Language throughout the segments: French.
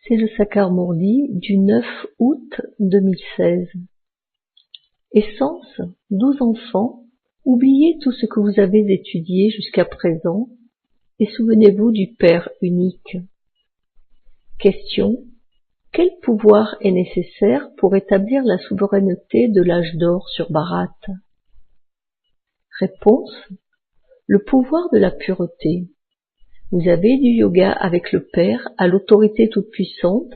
C'est le Sakar-Murli du 9 août 2016. Essence, 12 enfants, oubliez tout ce que vous avez étudié jusqu'à présent et souvenez-vous du Père unique. Question. Quel pouvoir est nécessaire pour établir la souveraineté de l'âge d'or sur Bharat? Réponse. Le pouvoir de la pureté. Vous avez du yoga avec le Père à l'autorité toute-puissante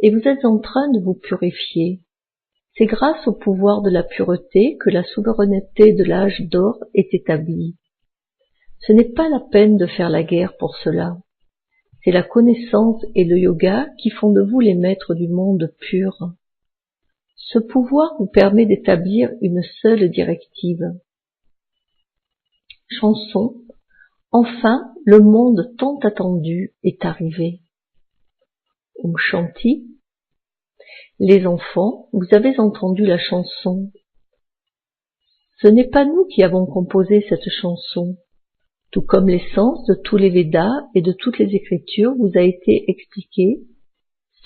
et vous êtes en train de vous purifier. C'est grâce au pouvoir de la pureté que la souveraineté de l'âge d'or est établie. Ce n'est pas la peine de faire la guerre pour cela. C'est la connaissance et le yoga qui font de vous les maîtres du monde pur. Ce pouvoir vous permet d'établir une seule directive. Chanson. Enfin, le monde tant attendu est arrivé. Om Shanti. Les enfants, vous avez entendu la chanson. Ce n'est pas nous qui avons composé cette chanson. Tout comme l'essence de tous les Védas et de toutes les Écritures vous a été expliquée,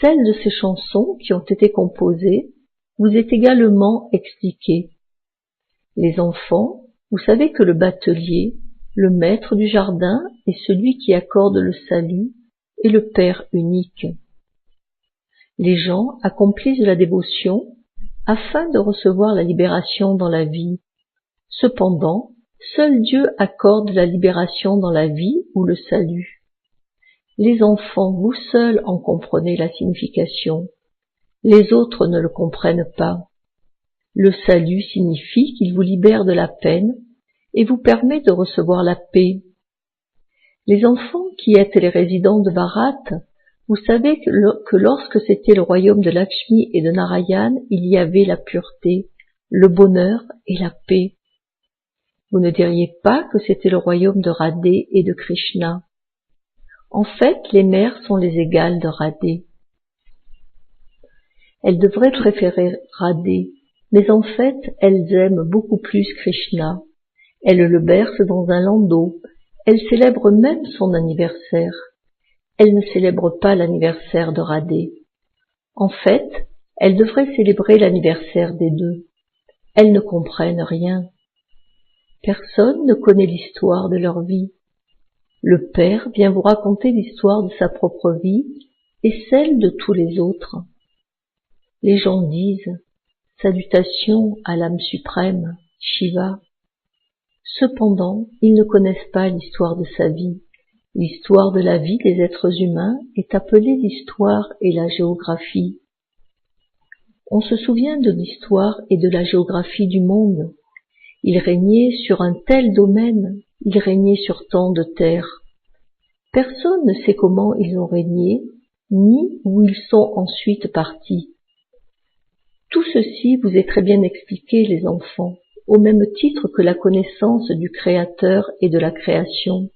celle de ces chansons qui ont été composées vous est également expliquée. Les enfants, vous savez que le batelier, le maître du jardin est celui qui accorde le salut et le Père unique. Les gens accomplissent la dévotion afin de recevoir la libération dans la vie. Cependant, seul Dieu accorde la libération dans la vie ou le salut. Les enfants, vous seuls en comprenez la signification. Les autres ne le comprennent pas. Le salut signifie qu'il vous libère de la peine et vous permet de recevoir la paix. Les enfants qui êtes les résidents de Bharat, vous savez que lorsque c'était le royaume de Lakshmi et de Narayan, il y avait la pureté, le bonheur et la paix. Vous ne diriez pas que c'était le royaume de Radhé et de Krishna. En fait, les mères sont les égales de Radhé. Elles devraient préférer Radhé, mais en fait, elles aiment beaucoup plus Krishna. Elles le bercent dans un landau. Elles célèbrent même son anniversaire. Elles ne célèbrent pas l'anniversaire de Radhé. En fait, elles devraient célébrer l'anniversaire des deux. Elles ne comprennent rien. Personne ne connaît l'histoire de leur vie. Le Père vient vous raconter l'histoire de sa propre vie et celle de tous les autres. Les gens disent « Salutations à l'âme suprême, Shiva ». Cependant, ils ne connaissent pas l'histoire de sa vie. L'histoire de la vie des êtres humains est appelée l'histoire et la géographie. On se souvient de l'histoire et de la géographie du monde. Ils régnaient sur un tel domaine, ils régnaient sur tant de terres. Personne ne sait comment ils ont régné, ni où ils sont ensuite partis. Tout ceci vous est très bien expliqué, les enfants, au même titre que la connaissance du Créateur et de la création.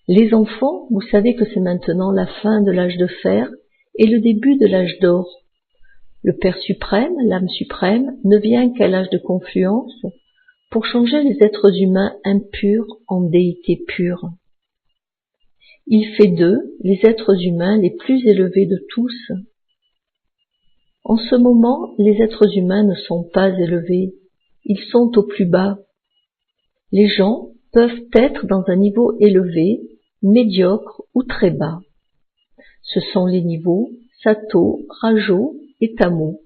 Les enfants, vous savez que c'est maintenant la fin de l'âge de fer et le début de l'âge d'or. Le Père suprême, l'âme suprême, ne vient qu'à l'âge de confluence pour changer les êtres humains impurs en déités pures. Il fait d'eux les êtres humains les plus élevés de tous. En ce moment, les êtres humains ne sont pas élevés, ils sont au plus bas. Les gens peuvent être dans un niveau élevé, médiocre ou très bas. Ce sont les niveaux Sato, Rajo et Tamo.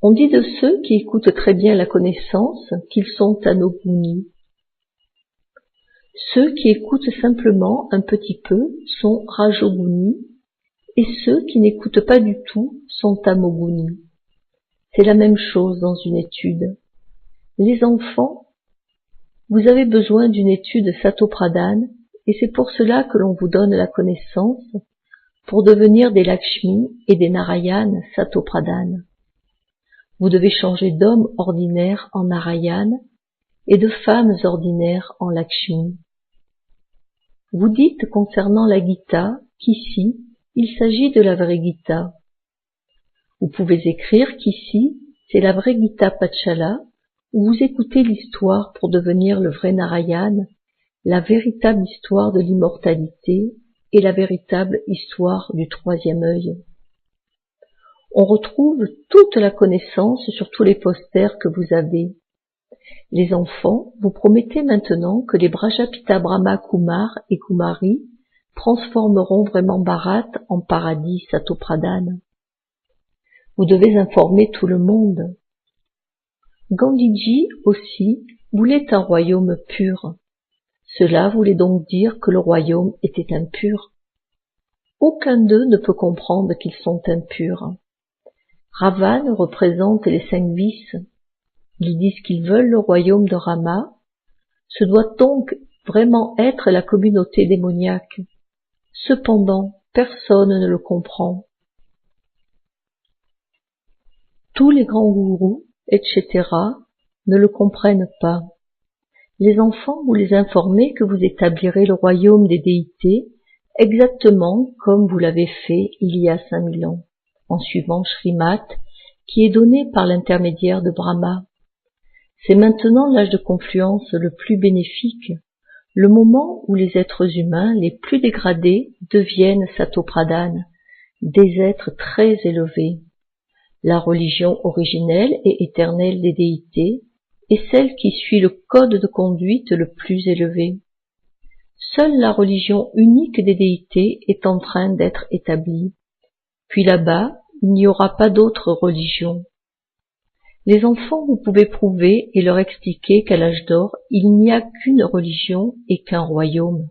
On dit de ceux qui écoutent très bien la connaissance qu'ils sont Tanoguni. Ceux qui écoutent simplement un petit peu sont Rajoguni et ceux qui n'écoutent pas du tout sont Tamoguni. C'est la même chose dans une étude. Les enfants, vous avez besoin d'une étude Sato-Pradhan et c'est pour cela que l'on vous donne la connaissance pour devenir des Lakshmi et des Narayan Sato-Pradhan. Vous devez changer d'hommes ordinaires en Narayan et de femmes ordinaires en Lakshmi. Vous dites concernant la Gita qu'ici, il s'agit de la vraie Gita. Vous pouvez écrire qu'ici, c'est la vraie Gita Pachala, où vous écoutez l'histoire pour devenir le vrai Narayan, la véritable histoire de l'immortalité est la véritable histoire du troisième œil. On retrouve toute la connaissance sur tous les posters que vous avez. Les enfants, vous promettez maintenant que les Brajapita Brahma Kumar et Kumari transformeront vraiment Bharat en paradis Satopradhan. Vous devez informer tout le monde. Gandhiji aussi voulait un royaume pur. Cela voulait donc dire que le royaume était impur. Aucun d'eux ne peut comprendre qu'ils sont impurs. Ravan représente les 5 vices. Ils disent qu'ils veulent le royaume de Rama. Ce doit donc vraiment être la communauté démoniaque. Cependant, personne ne le comprend. Tous les grands gourous, etc., ne le comprennent pas. Les enfants, vous les informez que vous établirez le royaume des déités exactement comme vous l'avez fait il y a 5000 ans, en suivant Shrimat, qui est donné par l'intermédiaire de Brahma. C'est maintenant l'âge de confluence le plus bénéfique, le moment où les êtres humains les plus dégradés deviennent Satopradhan, des êtres très élevés. La religion originelle et éternelle des déités est celle qui suit le code de conduite le plus élevé. Seule la religion unique des déités est en train d'être établie. Puis là-bas, il n'y aura pas d'autre religion. Les enfants, vous pouvez prouver et leur expliquer qu'à l'âge d'or, il n'y a qu'une religion et qu'un royaume.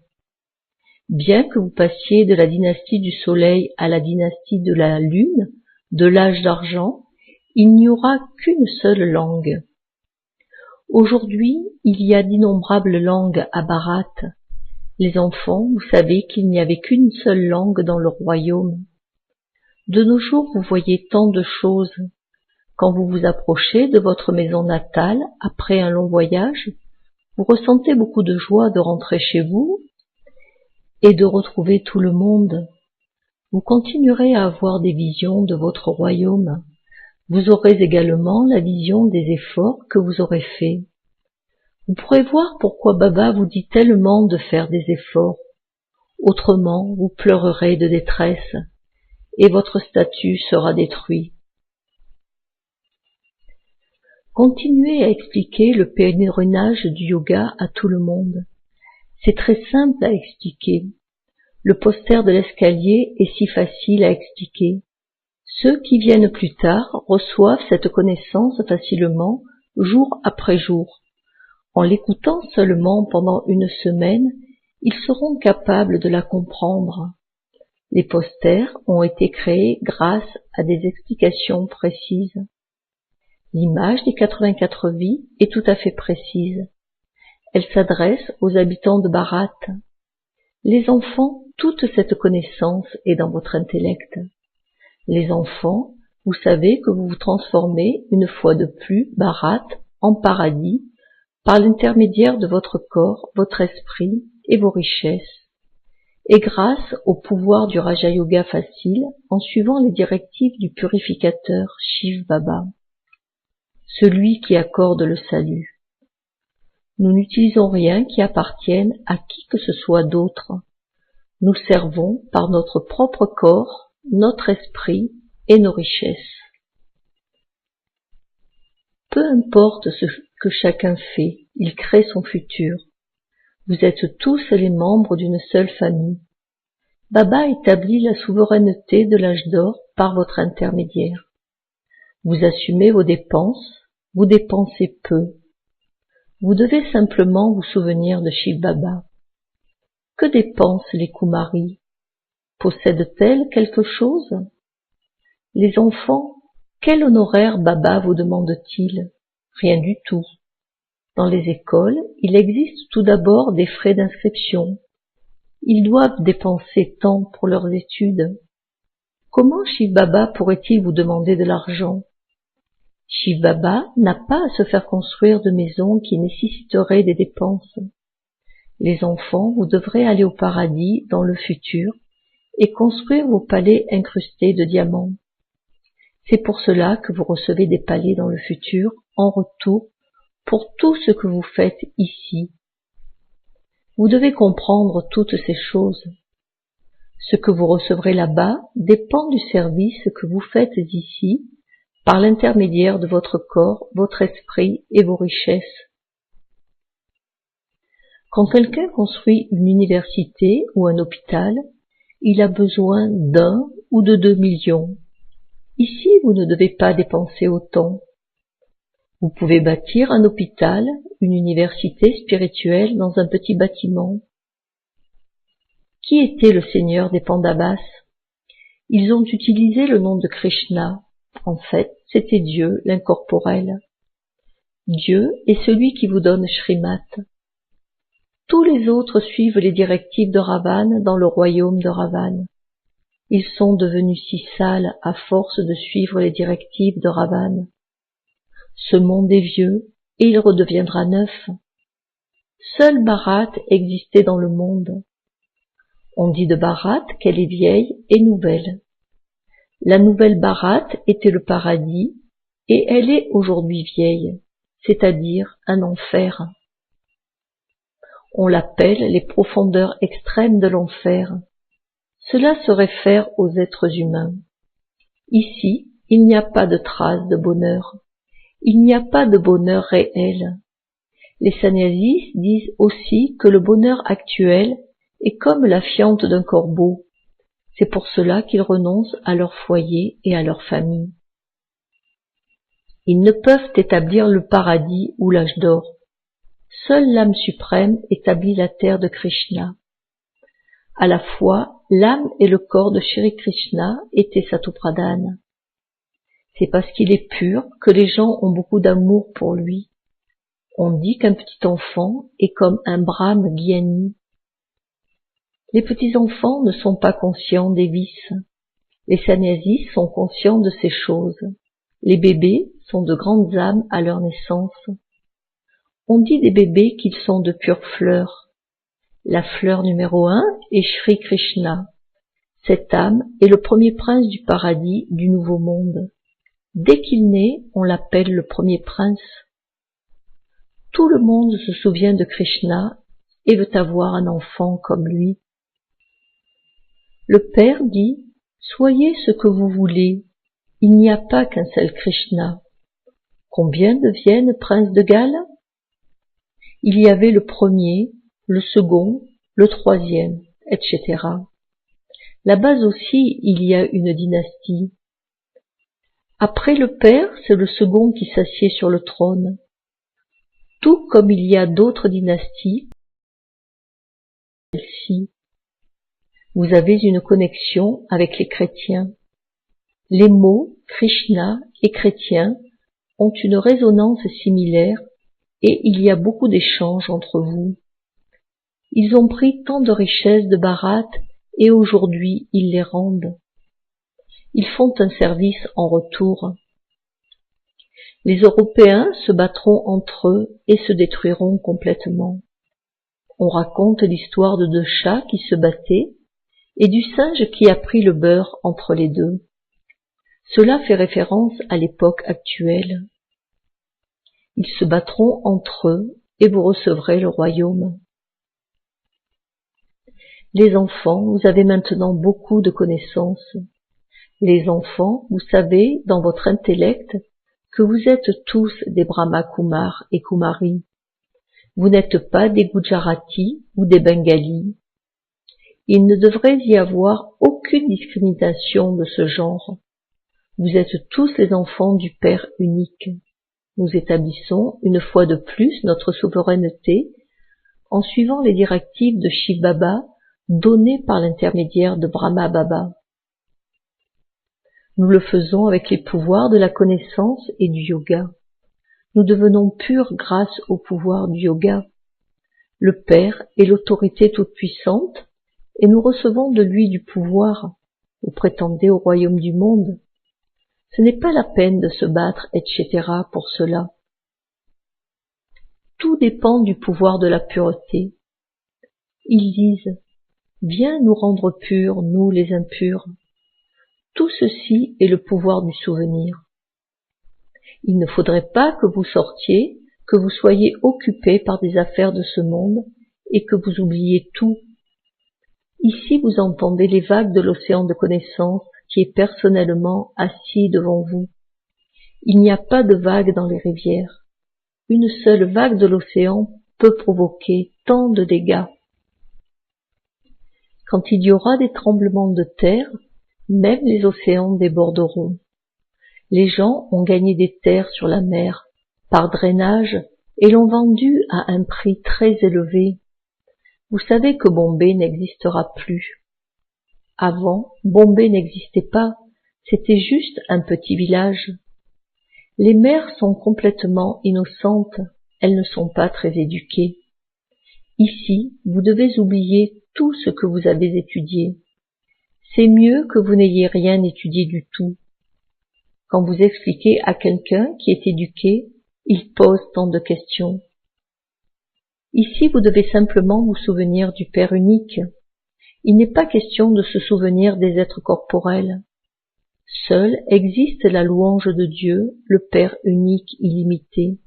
Bien que vous passiez de la dynastie du soleil à la dynastie de la lune, de l'âge d'argent, il n'y aura qu'une seule langue. Aujourd'hui, il y a d'innombrables langues à Bharat. Les enfants, vous savez qu'il n'y avait qu'une seule langue dans le royaume. De nos jours, vous voyez tant de choses. Quand vous vous approchez de votre maison natale, après un long voyage, vous ressentez beaucoup de joie de rentrer chez vous et de retrouver tout le monde. Vous continuerez à avoir des visions de votre royaume. Vous aurez également la vision des efforts que vous aurez faits. Vous pourrez voir pourquoi Baba vous dit tellement de faire des efforts. Autrement, vous pleurerez de détresse et votre statut sera détruit. Continuez à expliquer le pèlerinage du yoga à tout le monde. C'est très simple à expliquer. Le poster de l'escalier est si facile à expliquer. Ceux qui viennent plus tard reçoivent cette connaissance facilement, jour après jour. En l'écoutant seulement pendant une semaine, ils seront capables de la comprendre. Les posters ont été créés grâce à des explications précises. L'image des 84 vies est tout à fait précise. Elle s'adresse aux habitants de Bharat. Les enfants, toute cette connaissance est dans votre intellect. Les enfants, vous savez que vous vous transformez une fois de plus, Bharat, en paradis, par l'intermédiaire de votre corps, votre esprit et vos richesses, et grâce au pouvoir du Raja Yoga facile, en suivant les directives du purificateur Shiv Baba, celui qui accorde le salut. Nous n'utilisons rien qui appartienne à qui que ce soit d'autre. Nous servons par notre propre corps, notre esprit et nos richesses. Peu importe ce que chacun fait, il crée son futur. Vous êtes tous les membres d'une seule famille. Baba établit la souveraineté de l'âge d'or par votre intermédiaire. Vous assumez vos dépenses, vous dépensez peu. Vous devez simplement vous souvenir de Shiv Baba. Que dépensent les Kumaris? Possèdent-elles quelque chose? Les enfants, quel honoraire Baba vous demande-t-il? Rien du tout. Dans les écoles, il existe tout d'abord des frais d'inscription. Ils doivent dépenser tant pour leurs études. Comment Shiv Baba pourrait-il vous demander de l'argent? Shiv Baba n'a pas à se faire construire de maisons qui nécessiteraient des dépenses. Les enfants, vous devrez aller au paradis dans le futur et construire vos palais incrustés de diamants. C'est pour cela que vous recevez des palais dans le futur en retour pour tout ce que vous faites ici. Vous devez comprendre toutes ces choses. Ce que vous recevrez là-bas dépend du service que vous faites ici par l'intermédiaire de votre corps, votre esprit et vos richesses. Quand quelqu'un construit une université ou un hôpital, il a besoin d'1 ou de 2 millions. Ici, vous ne devez pas dépenser autant. Vous pouvez bâtir un hôpital, une université spirituelle dans un petit bâtiment. Qui était le seigneur des Pandavas? Ils ont utilisé le nom de Krishna. En fait, c'était Dieu, l'incorporel. Dieu est celui qui vous donne Shrimat. Tous les autres suivent les directives de Ravan dans le royaume de Ravan. Ils sont devenus si sales à force de suivre les directives de Ravan. Ce monde est vieux et il redeviendra neuf. Seule Bharat existait dans le monde. On dit de Bharat qu'elle est vieille et nouvelle. La nouvelle Bharat était le paradis et elle est aujourd'hui vieille, c'est-à-dire un enfer. On l'appelle les profondeurs extrêmes de l'enfer. Cela se réfère aux êtres humains. Ici, il n'y a pas de trace de bonheur. Il n'y a pas de bonheur réel. Les sannyasis disent aussi que le bonheur actuel est comme la fiente d'un corbeau. C'est pour cela qu'ils renoncent à leur foyer et à leur famille. Ils ne peuvent établir le paradis ou l'âge d'or. Seule l'âme suprême établit la terre de Krishna. À la fois, l'âme et le corps de Shri Krishna étaient Satopradhana. C'est parce qu'il est pur que les gens ont beaucoup d'amour pour lui. On dit qu'un petit enfant est comme un Brahme Gyani. Les petits-enfants ne sont pas conscients des vices. Les sannyasis sont conscients de ces choses. Les bébés sont de grandes âmes à leur naissance. On dit des bébés qu'ils sont de pures fleurs. La fleur numéro 1 est Shri Krishna. Cette âme est le premier prince du paradis du nouveau monde. Dès qu'il naît, on l'appelle le premier prince. Tout le monde se souvient de Krishna et veut avoir un enfant comme lui. Le Père dit « Soyez ce que vous voulez, il n'y a pas qu'un seul Krishna. Combien deviennent princes de Galles? Il y avait le premier, le second, le troisième, etc. Là-bas aussi, il y a une dynastie. Après le Père, c'est le second qui s'assied sur le trône. Tout comme il y a d'autres dynasties, celle-ci. Vous avez une connexion avec les chrétiens. Les mots Krishna et chrétien ont une résonance similaire et il y a beaucoup d'échanges entre vous. Ils ont pris tant de richesses de Bharat et aujourd'hui ils les rendent. Ils font un service en retour. Les Européens se battront entre eux et se détruiront complètement. On raconte l'histoire de 2 chats qui se battaient et du singe qui a pris le beurre entre les deux. Cela fait référence à l'époque actuelle. Ils se battront entre eux et vous recevrez le royaume. Les enfants, vous avez maintenant beaucoup de connaissances. Les enfants, vous savez, dans votre intellect, que vous êtes tous des Brahma Kumar et Kumari. Vous n'êtes pas des Gujarati ou des Bengalis. Il ne devrait y avoir aucune discrimination de ce genre. Vous êtes tous les enfants du Père unique. Nous établissons une fois de plus notre souveraineté en suivant les directives de Shiv Baba données par l'intermédiaire de Brahma Baba. Nous le faisons avec les pouvoirs de la connaissance et du yoga. Nous devenons purs grâce au pouvoir du yoga. Le Père est l'autorité toute-puissante et nous recevons de lui du pouvoir. Vous prétendez au royaume du monde. Ce n'est pas la peine de se battre, etc. pour cela. Tout dépend du pouvoir de la pureté. Ils disent « Viens nous rendre purs, nous les impurs ». Tout ceci est le pouvoir du souvenir. Il ne faudrait pas que vous sortiez, que vous soyez occupés par des affaires de ce monde et que vous oubliez tout. Ici vous entendez les vagues de l'océan de connaissance qui est personnellement assis devant vous. Il n'y a pas de vagues dans les rivières. Une seule vague de l'océan peut provoquer tant de dégâts. Quand il y aura des tremblements de terre, même les océans déborderont. Les gens ont gagné des terres sur la mer par drainage et l'ont vendu à un prix très élevé. Vous savez que Bombay n'existera plus. Avant, Bombay n'existait pas, c'était juste un petit village. Les mères sont complètement innocentes, elles ne sont pas très éduquées. Ici, vous devez oublier tout ce que vous avez étudié. C'est mieux que vous n'ayez rien étudié du tout. Quand vous expliquez à quelqu'un qui est éduqué, il pose tant de questions. Ici, vous devez simplement vous souvenir du Père unique. Il n'est pas question de se souvenir des êtres corporels. Seule existe la louange de Dieu, le Père unique illimité.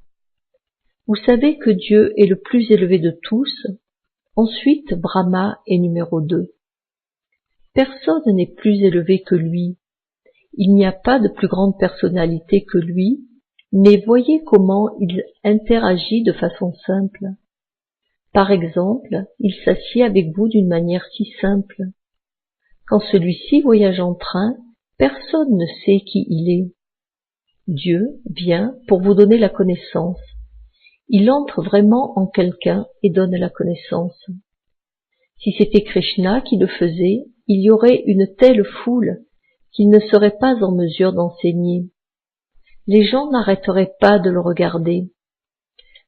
Vous savez que Dieu est le plus élevé de tous. Ensuite, Brahma est numéro 2. Personne n'est plus élevé que lui. Il n'y a pas de plus grande personnalité que lui, mais voyez comment il interagit de façon simple. Par exemple, il s'assied avec vous d'une manière si simple. Quand celui-ci voyage en train, personne ne sait qui il est. Dieu vient pour vous donner la connaissance. Il entre vraiment en quelqu'un et donne la connaissance. Si c'était Krishna qui le faisait, il y aurait une telle foule qu'il ne serait pas en mesure d'enseigner. Les gens n'arrêteraient pas de le regarder.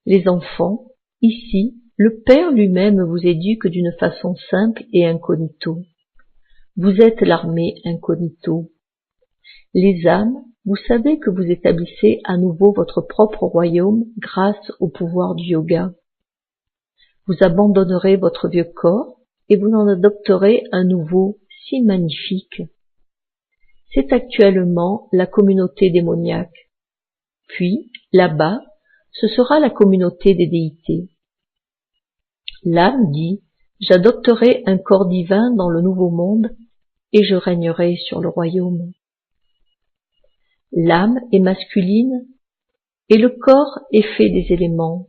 Les enfants, ici, le Père lui-même vous éduque d'une façon simple et incognito. Vous êtes l'armée incognito. Les âmes, vous savez que vous établissez à nouveau votre propre royaume grâce au pouvoir du yoga. Vous abandonnerez votre vieux corps et vous en adopterez un nouveau si magnifique. C'est actuellement la communauté démoniaque. Puis, là-bas, ce sera la communauté des déités. L'âme dit, j'adopterai un corps divin dans le nouveau monde et je régnerai sur le royaume. L'âme est masculine et le corps est fait des éléments.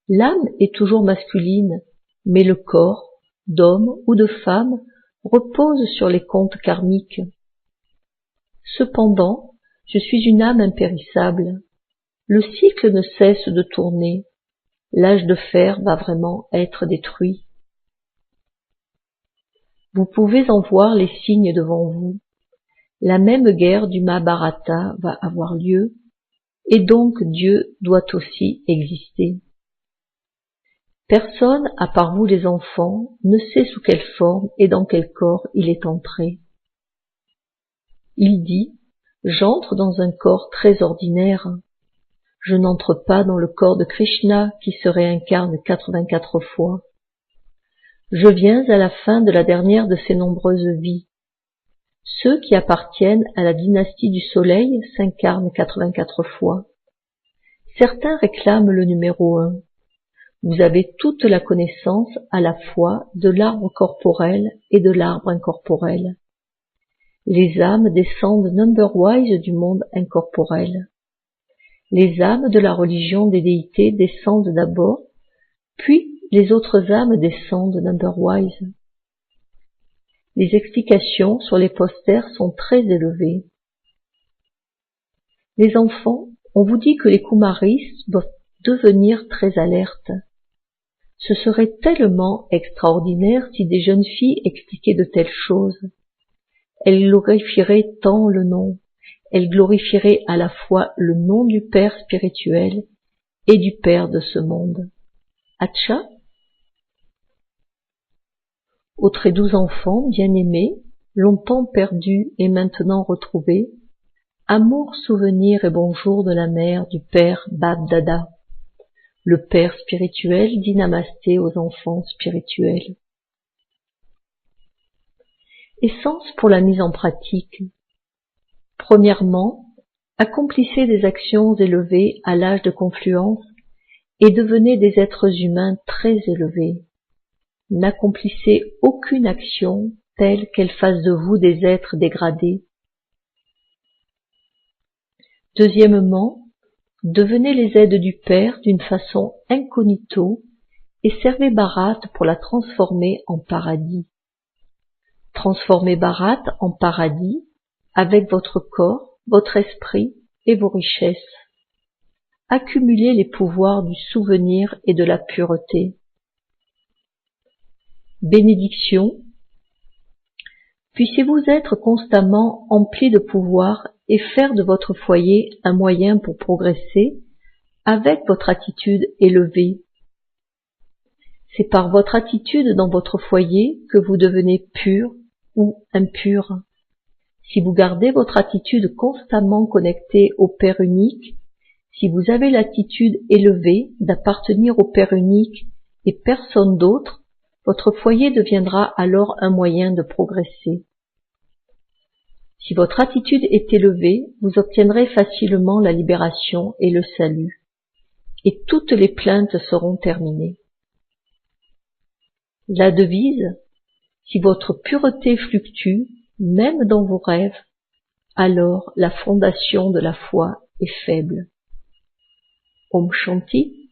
L'âme est toujours masculine, mais le corps, d'homme ou de femme, repose sur les comptes karmiques. Cependant, je suis une âme impérissable. Le cycle ne cesse de tourner. L'âge de fer va vraiment être détruit. Vous pouvez en voir les signes devant vous. La même guerre du Mahabharata va avoir lieu, et donc Dieu doit aussi exister. Personne, à part vous les enfants, ne sait sous quelle forme et dans quel corps il est entré. Il dit, j'entre dans un corps très ordinaire. Je n'entre pas dans le corps de Krishna qui se réincarne 84 fois. Je viens à la fin de la dernière de ces nombreuses vies. Ceux qui appartiennent à la dynastie du soleil s'incarnent 84 fois. Certains réclament le numéro 1. Vous avez toute la connaissance à la fois de l'arbre corporel et de l'arbre incorporel. Les âmes descendent number-wise du monde incorporel. Les âmes de la religion des déités descendent d'abord, puis les autres âmes descendent number-wise. Les explications sur les posters sont très élevées. Les enfants, on vous dit que les Kumaris doivent devenir très alertes. Ce serait tellement extraordinaire si des jeunes filles expliquaient de telles choses. Elles glorifieraient tant le nom. Elles glorifieraient à la fois le nom du Père spirituel et du Père de ce monde. Acha? Ô très doux enfants, bien-aimés, longtemps perdus et maintenant retrouvés, amour, souvenir et bonjour de la mère du Père Bab-Dada. Le Père spirituel dit namasté aux enfants spirituels. Essence pour la mise en pratique. Premièrement, accomplissez des actions élevées à l'âge de confluence et devenez des êtres humains très élevés. N'accomplissez aucune action telle qu'elle fasse de vous des êtres dégradés. Deuxièmement, devenez les aides du Père d'une façon incognito et servez Bharat pour la transformer en paradis. Transformez Bharat en paradis avec votre corps, votre esprit et vos richesses. Accumulez les pouvoirs du souvenir et de la pureté. Bénédiction. Puissiez-vous être constamment empli de pouvoir et faire de votre foyer un moyen pour progresser avec votre attitude élevée. C'est par votre attitude dans votre foyer que vous devenez pur ou impur. Si vous gardez votre attitude constamment connectée au Père unique, si vous avez l'attitude élevée d'appartenir au Père unique et personne d'autre, votre foyer deviendra alors un moyen de progresser. Si votre attitude est élevée, vous obtiendrez facilement la libération et le salut, et toutes les plaintes seront terminées. La devise, si votre pureté fluctue, même dans vos rêves, alors la fondation de la foi est faible. Om Shanti.